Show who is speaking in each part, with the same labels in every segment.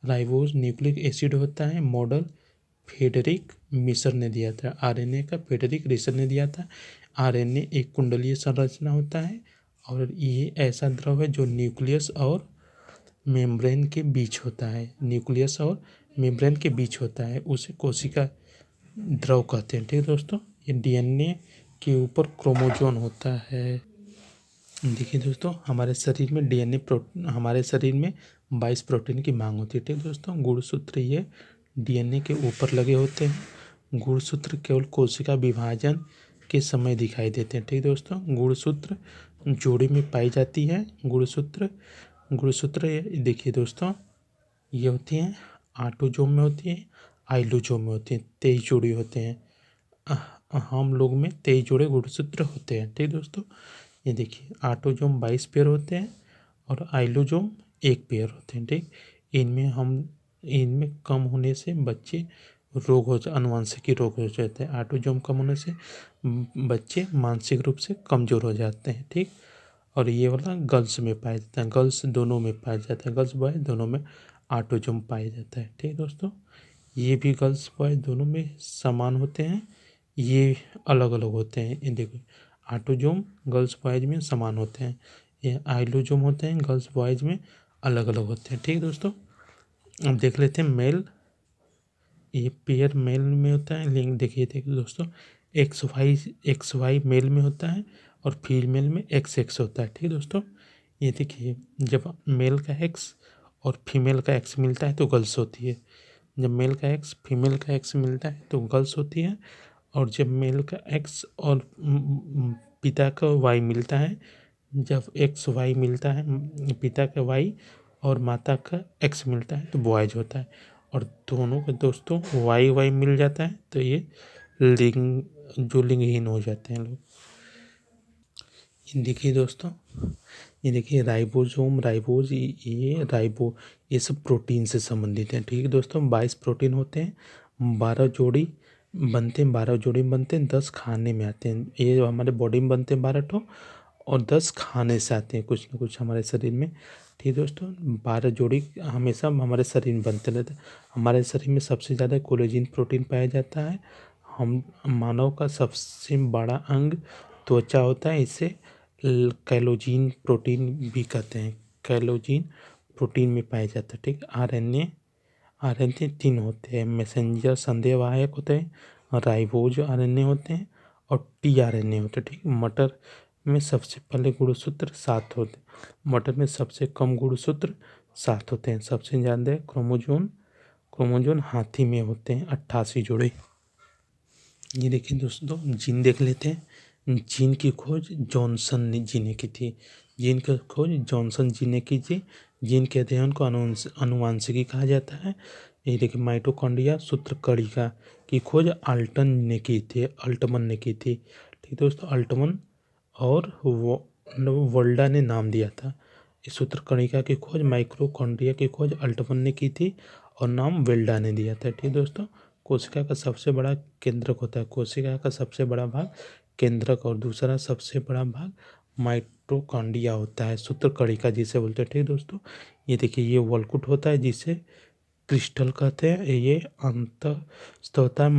Speaker 1: Ribose nucleic acid होता है। Model Friedrich Miescher ने दिया था। आरएनए का फ्रेडरिक मिशर ने दिया था। आरएनए एक कुंडलीय संरचना होता है और ये ऐसा द्रव है जो न्यूक्लियस और मेम्ब्रेन के बीच होता है। न्यूक्लियस और मेम्ब्रेन के बीच होता है, उसे कोशिका द्रव कहते हैं। ठीक है दोस्तों, ये डीएनए के ऊपर क्रोमोजोम होता है। देखिए दोस्तों, हमारे शरीर में हमारे शरीर में 22 प्रोटीन की मांग होती है। ठीक है दोस्तों, गुणसूत्र ये डीएनए के ऊपर लगे होते हैं। गुणसूत्र केवल कोशिका विभाजन के समय दिखाई देते हैं। ठीक है दोस्तों, गुणसूत्र जोड़ी में पाई जाती है। गुणसूत्र देखिए दोस्तों, ये होती हैं ऑटोजोम में होती है, आइलोजोम में होती है। 23 जोड़ी होते हैं। हम लोग में 23 जोड़े गुणसूत्र होते हैं। ठीक है दोस्तों, ये देखिए ऑटोजोम 22 पेयर होते हैं और आइलोजोम 1 पेयर होते हैं। ठीक, इनमें कम होने से बच्चे अनुवांशिकी रोग हो जाते हैं। ऑटोजोम कम होने से बच्चे मानसिक रूप से कमज़ोर हो जाते हैं। ठीक, और ये वाला गर्ल्स में पाया जाता है। गर्ल्स दोनों में पाया जाता है, गर्ल्स बॉय दोनों में ऑटोजोम पाया जाता है। ठीक है दोस्तों, ये भी गर्ल्स बॉय दोनों में समान होते हैं, ये अलग अलग होते हैं। ये देखो, ऑटोजोम गर्ल्स बॉयज में समान होते हैं, ये आइलोजोम होते हैं गर्ल्स बॉयज में अलग अलग होते हैं। ठीक है दोस्तों, अब देख लेते हैं मेल। ये पेयर मेल में होता है, लिंग देखिए दोस्तों, एक्स वाई मेल में होता है और फीमेल में एक्स एक्स होता है। ठीक है दोस्तों, ये देखिए जब मेल का एक्स और फीमेल का एक्स मिलता है तो गर्ल्स होती है। जब मेल का एक्स फीमेल का एक्स मिलता है तो गर्ल्स होती है। और जब मेल का एक्स और पिता का वाई मिलता है, जब एक्स वाई मिलता है, पिता का वाई और माता का एक्स मिलता है तो बॉयज होता है। और दोनों के दोस्तों वाई वाई मिल जाता है तो ये लिंगहीन हो जाते हैं लोग। देखिए दोस्तों, ये देखिए ये सब प्रोटीन से संबंधित हैं। ठीक है दोस्तों, 22 प्रोटीन होते हैं, 12 जोड़ी बनते हैं, 10 खाने में आते हैं। ये हमारे बॉडी में बनते हैं 12 ठो और 10 खाने से आते हैं कुछ ना कुछ हमारे शरीर में। ठीक है दोस्तों, 12 जोड़ी हमेशा हमारे शरीर में बनते रहते हैं। हमारे शरीर में सबसे ज़्यादा कोलेजिन प्रोटीन पाया जाता है। हम मानव का सबसे बड़ा अंग त्वचा होता है, इसे कैलोजीन प्रोटीन भी कहते हैं। कैलोजीन प्रोटीन में पाया जाता है। ठीक, आरएनए 3 होते हैं, मैसेंजर संदेहवाहक होते हैं, राइबोज आरएनए होते हैं और टीआरएनए होते हैं। ठीक, मटर में सबसे पहले गुणसूत्र 7 होते हैं, मटर में सबसे कम गुणसूत्र 7 होते हैं। सबसे ज़्यादा क्रोमोजोम हाथी में होते हैं 88 जोड़े। ये देखिए दोस्तों, जीन देख लेते हैं। जीन की खोज जॉनसन जी ने की थी। जीन की खोज जॉनसन जी ने की थी। जीन के अध्ययन को अनुवांशिकी कहा जाता है। ये देखिए माइटोकॉन्ड्रिया सूत्रकणिका की खोज अल्टमन ने की थी। ठीक दोस्तों, अल्टमन और वोल्डा ने नाम दिया था। इस सूत्रकणिका की खोज माइटोकॉन्ड्रिया की खोज अल्टमन ने की थी और नाम वेल्डा ने दिया था। ठीक दोस्तों, कोशिका का सबसे बड़ा केंद्रक होता है, कोशिका का सबसे बड़ा भाग केंद्रक और दूसरा सबसे बड़ा भाग माइटोकॉन्ड्रिया होता है, सूत्रकणिका जिसे बोलते हैं। ठीक दोस्तों, ये देखिए ये वॉलकुट होता है जिसे क्रिस्टल कहते हैं, ये अंतस्थ होता है,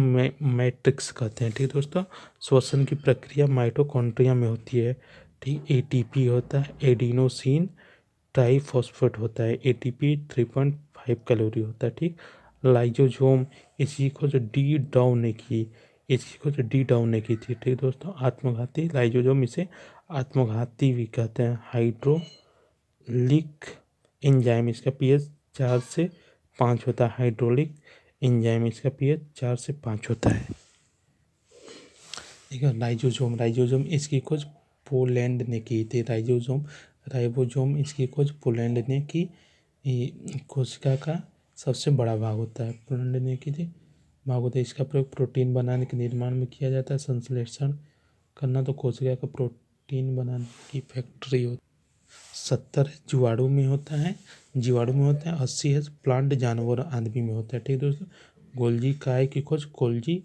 Speaker 1: मैट्रिक्स कहते हैं। ठीक दोस्तों, श्वसन की प्रक्रिया माइटोकॉन्ड्रिया में होती है। ठीक, एटीपी होता है, एडिनोसिन ट्राइफॉस्फेट होता है, एटीपी 3.5 कैलोरी होता है। ठीक, लाइजोजोम इसकी खोज डी डाउ ने की थी। ठीक दोस्तों, आत्मघाती लाइजोजोम, इसे आत्मघाती भी कहते हैं। हाइड्रोलिक एंजाइम, इसका पीएच 4 से 5 होता है। हाइड्रोलिक एंजाइम, इसका पीएच 4 से 5 होता है। ठीक है, राइबोजोम इसकी खोज पोलैंड ने की थी। राइबोजोम इसकी खोज पोलैंड ने की। कोशिका का सबसे बड़ा भाग होता है, पोलैंड ने की थी भाग होता है। इसका प्रयोग प्रोटीन बनाने के निर्माण में किया जाता है। संश्लेषण करना तो कोशिका का प्रोटीन बनाने की फैक्ट्री होती है। 70 जीवाणु में होता है, 80 है प्लांट जानवर आदमी में होता है। ठीक दोस्तों, गोल्जी काय की खोज गोल्जी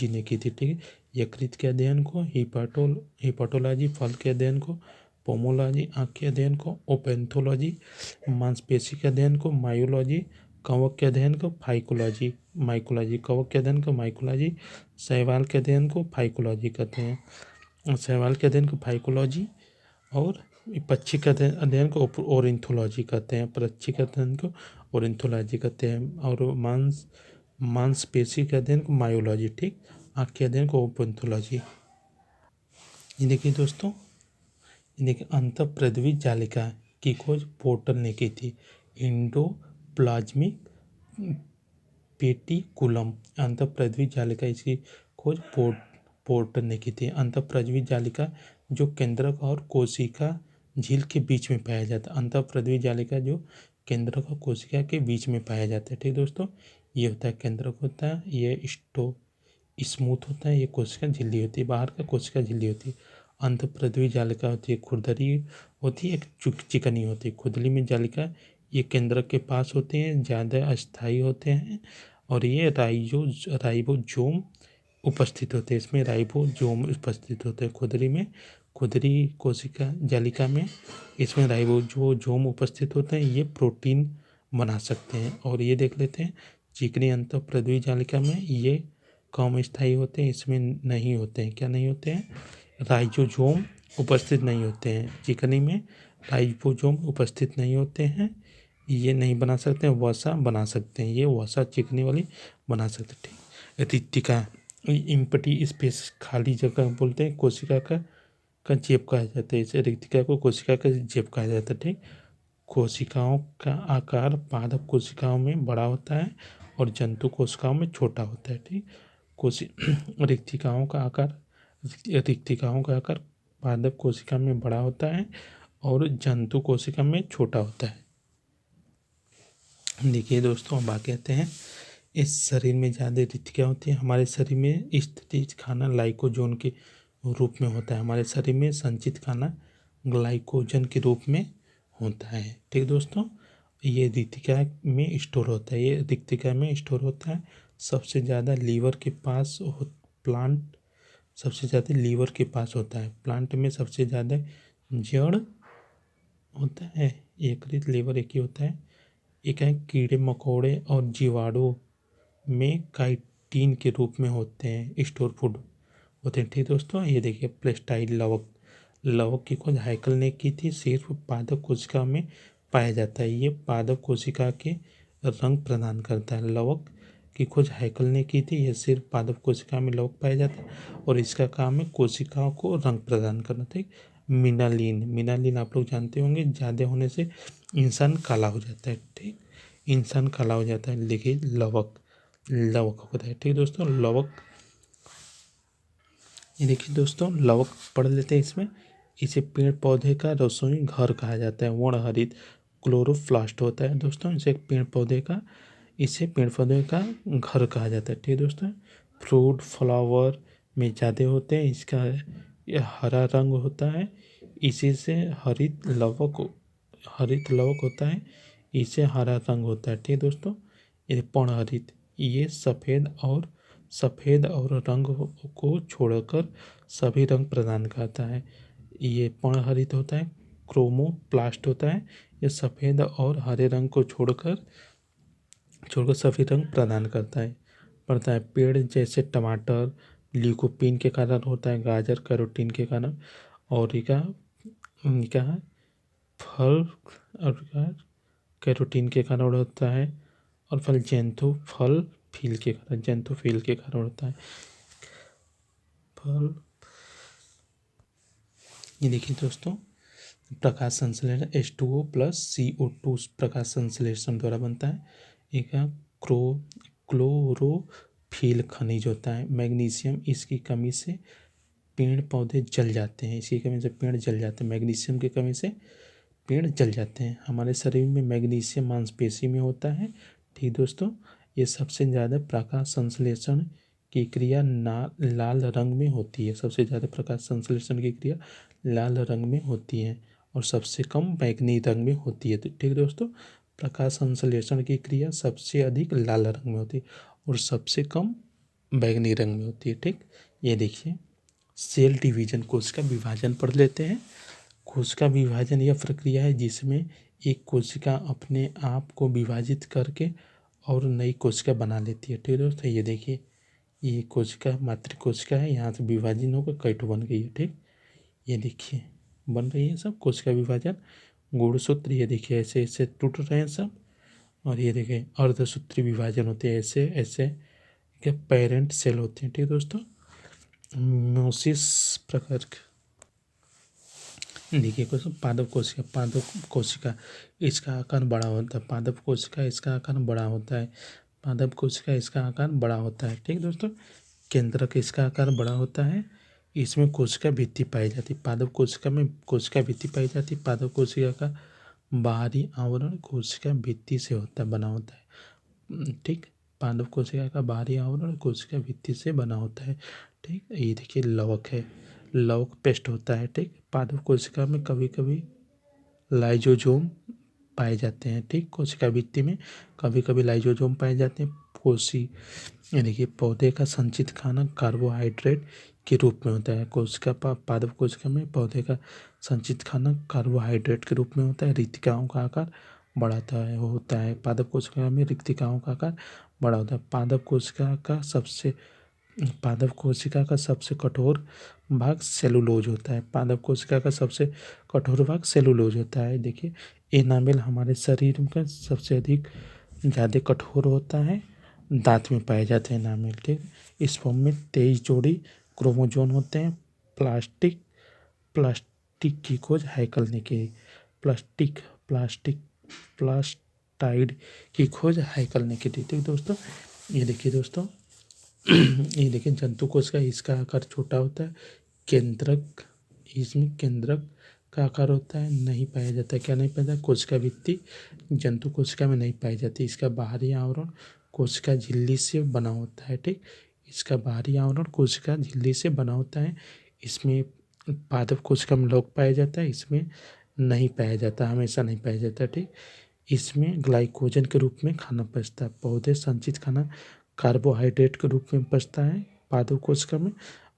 Speaker 1: ने की थी। ठीक है, यकृत के अध्ययन को हिपाटोलॉजी, फल के अध्ययन को पोमोलॉजी आँख के अध्ययन को, ओपेंथोलॉजी मांसपेशी के अध्ययन को, मायोलॉजी कवक के अध्ययन को, फाइकोलॉजी माइकोलॉजी कवक के अध्ययन को माइकोलॉजी, शैवाल के अध्ययन को फाइकोलॉजी कहते हैं, शैवाल के अध्ययन को फाइकोलॉजी, और पक्षी के अध्ययन को ओरिंथोलॉजी कहते हैं, पक्षी के अध्ययन को ओरिंथोलॉजी कहते हैं, और मांसपेशी के अध्ययन को मायोलॉजी, ठीक, आँख के अध्ययन को ओपेंथोलॉजी। ये देखिए दोस्तों, ये देखिए अंतःप्रद्वी जालिका की खोज पोर्टर ने की थी, इंडोप्लाज्मिक पेटिकुलम अंतःप्रद्वी जालिका, इसकी खोज पोर्टर ने की थी। अंतःप्रद्वी जालिका जो केंद्रक और कोशिका झिल्ली के बीच में पाया जाता है, अंतःप्रद्वी जालिका जो केंद्रक और कोशिका के बीच में पाया जाता है, ठीक दोस्तों। ये होता है केंद्रक होता है, ये स्मूथ होता है, ये कोशिका झिल्ली होती है, बाहर का कोशिका झिल्ली होती है। अंतःप्रद्वी जालिका होती है खुरदरी होती है, एक चिकनी होती है। खुरदरी में जालिका ये केंद्रक के पास होते हैं, ज़्यादा अस्थायी होते हैं, और ये राइबोसोम उपस्थित होते हैं, इसमें राइबोसोम उपस्थित होते हैं। खुरदरी कोशिका जालिका में इसमें राइबोसोम उपस्थित होते हैं, ये प्रोटीन बना सकते हैं। और ये देख लेते हैं चिकनी अंतःप्रद्वी जालिका में ये कम स्थायी होते हैं, इसमें नहीं होते हैं, क्या नहीं होते हैं, राइबोसोम उपस्थित नहीं होते हैं। चिकनी में राइबोसोम उपस्थित नहीं होते हैं, ये नहीं बना सकते हैं, वसा बना सकते हैं, ये वसा चिकनी वाली बना सकते हैं, ठीक। रिक्तिका इम्पटी स्पेस खाली जगह बोलते हैं, कोशिका का जेब कहा जाता है, इसे रिक्तिका को कोशिका का जेब कहा जाता है, ठीक। कोशिकाओं का आकार पादप कोशिकाओं में बड़ा होता है और जंतु कोशिकाओं में छोटा होता है, ठीक। रिक्तिकाओं का आकार पादप कोशिका में बड़ा होता है और जंतु कोशिका में छोटा होता है। देखिए दोस्तों, अब आगे आते हैं, इस शरीर में ज़्यादा रिक्तिकाएं होती हैं। हमारे शरीर में स्थित खाना ग्लाइकोजन के रूप में होता है, हमारे शरीर में संचित खाना ग्लाइकोजन के रूप में होता है, ठीक दोस्तों। ये रिक्तिका में स्टोर होता है, ये रिक्तिका में स्टोर होता है। सबसे ज़्यादा लीवर के पास सबसे ज़्यादा लीवर के पास होता है। प्लांट में सबसे ज़्यादा जड़ होता है, यकृत लीवर एक ही होता है। एक है कीड़े मकोड़े और जीवाणु में काइटिन के रूप में होते हैं, स्टोर फूड होते हैं, ठीक दोस्तों। ये देखिए प्लेस्टाइड लवक की खोज हाइकल ने की थी, सिर्फ पादप कोशिका में पाया जाता है, ये पादप कोशिका के रंग प्रदान करता है। लवक की खोज हाइकल ने की थी, यह सिर्फ पादप कोशिका में लवक पाया जाता है और इसका काम है कोशिकाओं को रंग प्रदान करना, ठीक। मिनालिन आप लोग जानते होंगे, ज़्यादा होने से इंसान काला हो जाता है, ठीक, इंसान काला हो जाता है। देखिए लवक होता है, ठीक दोस्तों। लवक, ये देखिए दोस्तों, लवक पढ़ लेते हैं इसमें। इसे पेड़ पौधे का रसोई घर कहा जाता है, वर्णहरित क्लोरोप्लास्ट होता है दोस्तों, इसे पेड़ पौधे का घर कहा जाता है, ठीक है दोस्तों। फ्रूट फ्लावर में ज़्यादा होते हैं, इसका यह हरा रंग होता है, इसी से हरित लवक होता है, इसे हरा रंग होता है, ठीक है दोस्तों। ये पर्णहरित, ये सफ़ेद और रंग को छोड़कर सभी रंग प्रदान करता है। ये पर्णहरित होता है। क्रोमोप्लास्ट होता है, ये सफ़ेद और हरे रंग को छोड़कर सभी रंग प्रदान पड़ता है। पेड़ जैसे टमाटर ल्यूकोपीन के कारण होता है, गाजर कैरोटीन के कारण, और इनका फल और कैरोटीन के कारण होता है, और फल जेंथोफिल के कारण होता है। फल, ये देखिए दोस्तों, प्रकाश संश्लेषण H2O + CO2 प्रकाश संश्लेषण द्वारा बनता है। एक क्लोरोफिल खनिज होता है। मैग्नीशियम, इसकी कमी से पेड़ पौधे जल जाते हैं, मैग्नीशियम की कमी से पेड़ जल जाते हैं। हमारे शरीर में मैग्नीशियम मांसपेशी में होता है, ठीक दोस्तों। ये सबसे ज़्यादा प्रकाश संश्लेषण की क्रिया लाल रंग में होती है, सबसे ज़्यादा प्रकाश संश्लेषण की क्रिया लाल रंग में होती है और सबसे कम बैंगनी रंग में होती है, ठीक दोस्तों। प्रकाश संश्लेषण की क्रिया सबसे अधिक लाल रंग में होती है और सबसे कम बैंगनी रंग में होती है, ठीक। ये देखिए सेल डिवीजन, कोशिका विभाजन पढ़ लेते हैं। कोशिका विभाजन यह प्रक्रिया है जिसमें एक कोशिका अपने आप को विभाजित करके और नई कोशिका बना लेती है। ठीक है दोस्तों, ये देखिए, ये कोशिका मातृ कोशिका है, यहाँ से विभाजन होकर कैटो बन गई है। ठीक, ये देखिए बन रही है सब कोशिका विभाजन। गुणसूत्र ये देखिए ऐसे ऐसे टूट रहे हैं सब। और ये देखिए अर्धसूत्री विभाजन होते हैं, ऐसे ऐसे के पेरेंट सेल होते हैं। ठीक है दोस्तों, म्योसिस प्रकार के देखिए क्वेश्चन, पादप कोशिका इसका आकार बड़ा होता है। पादप कोशिका इसका आकार बड़ा होता है। पादप कोशिका इसका आकार बड़ा होता है। ठीक दोस्तों, केंद्रक इसका आकार बड़ा होता है। इसमें कोशिका भित्ति पाई जाती है। पादप कोशिका में कोशिका भित्ति पाई जाती है। पादप कोशिका का बाहरी आवरण कोशिका भित्ति से बना होता है। ठीक, पादप कोशिका का बाहरी आवरण कोशिका भित्ति से बना होता है। ठीक, ये देखिए लवक है, लवक पेस्ट होता है। ठीक, पादप कोशिका में कभी कभी लाइजोजोम पाए जाते हैं। ठीक, कोशिका भित्ति में कभी कभी लाइजोजोम पाए जाते हैं। ये देखिए पौधे का संचित खाना कार्बोहाइड्रेट के रूप में होता है। कोशिका पादप कोशिका में पौधे का संचित खाना कार्बोहाइड्रेट के रूप में होता है। रिक्तिकाओं का आकार बढ़ाता है होता है। पादप कोशिका में रिक्तिकाओं का आकार बड़ा होता है। पादप कोशिका का सबसे कठोर भाग सेलुलोज होता है। पादप कोशिका का सबसे कठोर भाग सेलुलोज होता है। देखिए एनामेल हमारे शरीर में सबसे अधिक ज़्यादा कठोर होता है, दांत में पाए जाते हैं एनामेल। ठीक, इस फॉर्म में 23 जोड़ी क्रोमोजोम होते हैं। प्लास्टिक की खोज हैकल ने की। प्लास्टाइड की खोज हैकल ने की थी। ठीक दोस्तों, ये देखिए दोस्तों ये देखिए जंतु कोशिका इसका आकार छोटा होता है। केंद्रक, इसमें केंद्रक का आकार होता है, नहीं पाया जाता है। क्या नहीं पाया जाता? कोशिका भित्ति जंतु कोशिका में नहीं पाई जाती। इसका बाहरी आवरण कोशिका झिल्ली से बना होता है। ठीक, इसका बाहरी आवरण कोशिका झिल्ली से बना होता है। इसमें पादप कोशिका में लवक पाया जाता है, इसमें नहीं पाया जाता, हमेशा नहीं पाया जाता। ठीक, इसमें ग्लाइकोजन के रूप में खाना पचता है। पौधे संचित खाना कार्बोहाइड्रेट के रूप में पचता है पादप कोशिका में,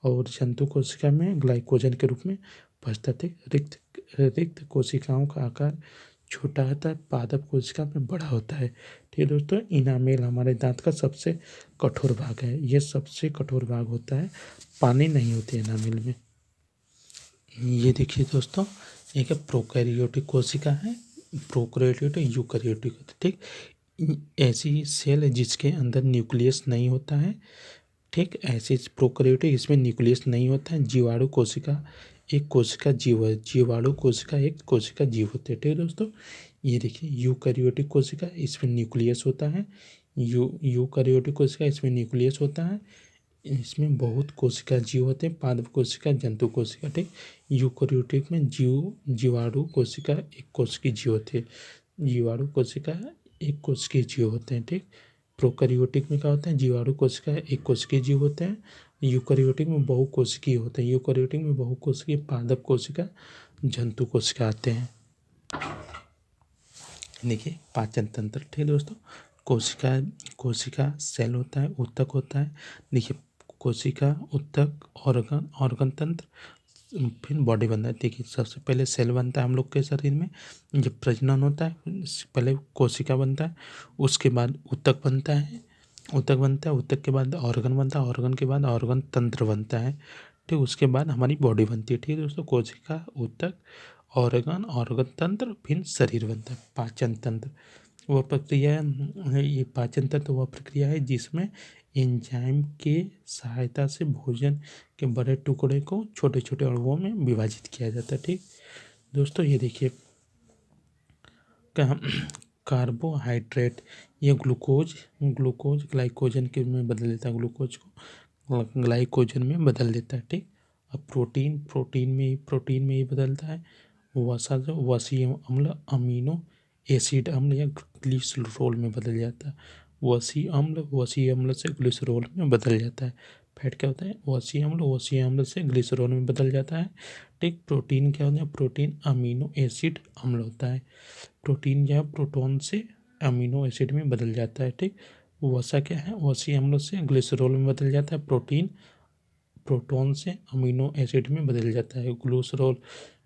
Speaker 1: और जंतु कोशिका में ग्लाइकोजन के रूप में पचता है। ठीक, रिक्त कोशिकाओं का आकार छोटा होता है, पादप कोशिका में बड़ा होता है। ठीक दोस्तों, इनामेल हमारे दांत का सबसे कठोर भाग है। ये सबसे कठोर भाग होता है, पानी नहीं होती इनामेल में। ये देखिए दोस्तों, एक प्रोकैरियोटिक कोशिका है, प्रोकैरियोटिक यूकैरियोटिक। ठीक, ऐसी सेल है जिसके अंदर न्यूक्लियस नहीं होता है। ठीक, ऐसे प्रोकैरियोटिक इसमें न्यूक्लियस नहीं होता है। जीवाणु कोशिका एक कोशिका जीव है। जीवाणु कोशिका एक कोशिका जीव होते हैं। ठीक है दोस्तों, ये देखिए यूकैरियोटिक कोशिका इसमें न्यूक्लियस होता है। यूकैरियोटिक कोशिका इसमें न्यूक्लियस होता है। इसमें बहुत कोशिका जीव होते हैं, पादप कोशिका जंतु कोशिका। ठीक, यूकैरियोटिक में जीवाणु कोशिका एक कोशिकीय जीव होते हैं। जीवाणु कोशिका एक कोशिकीय जीव होते हैं। ठीक, प्रोकैरियोटिक में क्या होता है? जीवाणु कोशिका एक कोशिकीय जीव होते हैं। यूकैरियोटिक में बहुकोशिकीय होते हैं। यूकैरियोटिक में बहुकोशिकीय पादप कोशिका जंतु कोशिका आते हैं। देखिए पाचन तंत्र। ठीक है दोस्तों, कोशिका सेल होता है, ऊतक होता है। देखिए कोशिका, ऊतक, ऑर्गन तंत्र, फिर बॉडी बनता है। देखिए सबसे पहले सेल बनता है हम लोग के शरीर में, जब प्रजनन होता है पहले कोशिका बनता है, उसके बाद ऊतक बनता है, ऊतक के बाद ऑर्गन बनता है, ऑर्गन के बाद ऑर्गन तंत्र बनता है। ठीक, उसके बाद हमारी बॉडी बनती है। ठीक है दोस्तों, कोशिका, ऊतक, ऑर्गन तंत्र, फिर शरीर बनता है। पाचन तंत्र वह प्रक्रिया है, ये पाचन तंत्र वह प्रक्रिया है जिसमें एंजाइम के सहायता से भोजन के बड़े टुकड़े को छोटे छोटे अणुओं में विभाजित किया जाता है। ठीक दोस्तों, ये देखिए कार्बोहाइड्रेट ये ग्लूकोज ग्लाइकोजन के में बदल देता है, ग्लूकोज को ग्लाइकोजन में बदल देता है। ठीक, अब प्रोटीन में ही बदलता है। वसा अम्ल अमीनो एसिड अम्ल या ग्लिसरॉल में बदल जाता है। वसी अम्ल से ग्लिसरॉल में बदल जाता है। फैट क्या होता है? वसी अम्ल से ग्लिसरॉल में बदल जाता है। ठीक, प्रोटीन क्या होता है? प्रोटीन अमीनो एसिड अम्ल होता है। प्रोटीन जो है प्रोटॉन से अमीनो एसिड में बदल जाता है। ठीक, वसा क्या है? वसी अम्ल से ग्लिसरॉल में बदल जाता है। प्रोटीन प्रोटॉन से अमीनो एसिड में बदल जाता है। ग्लिसरॉल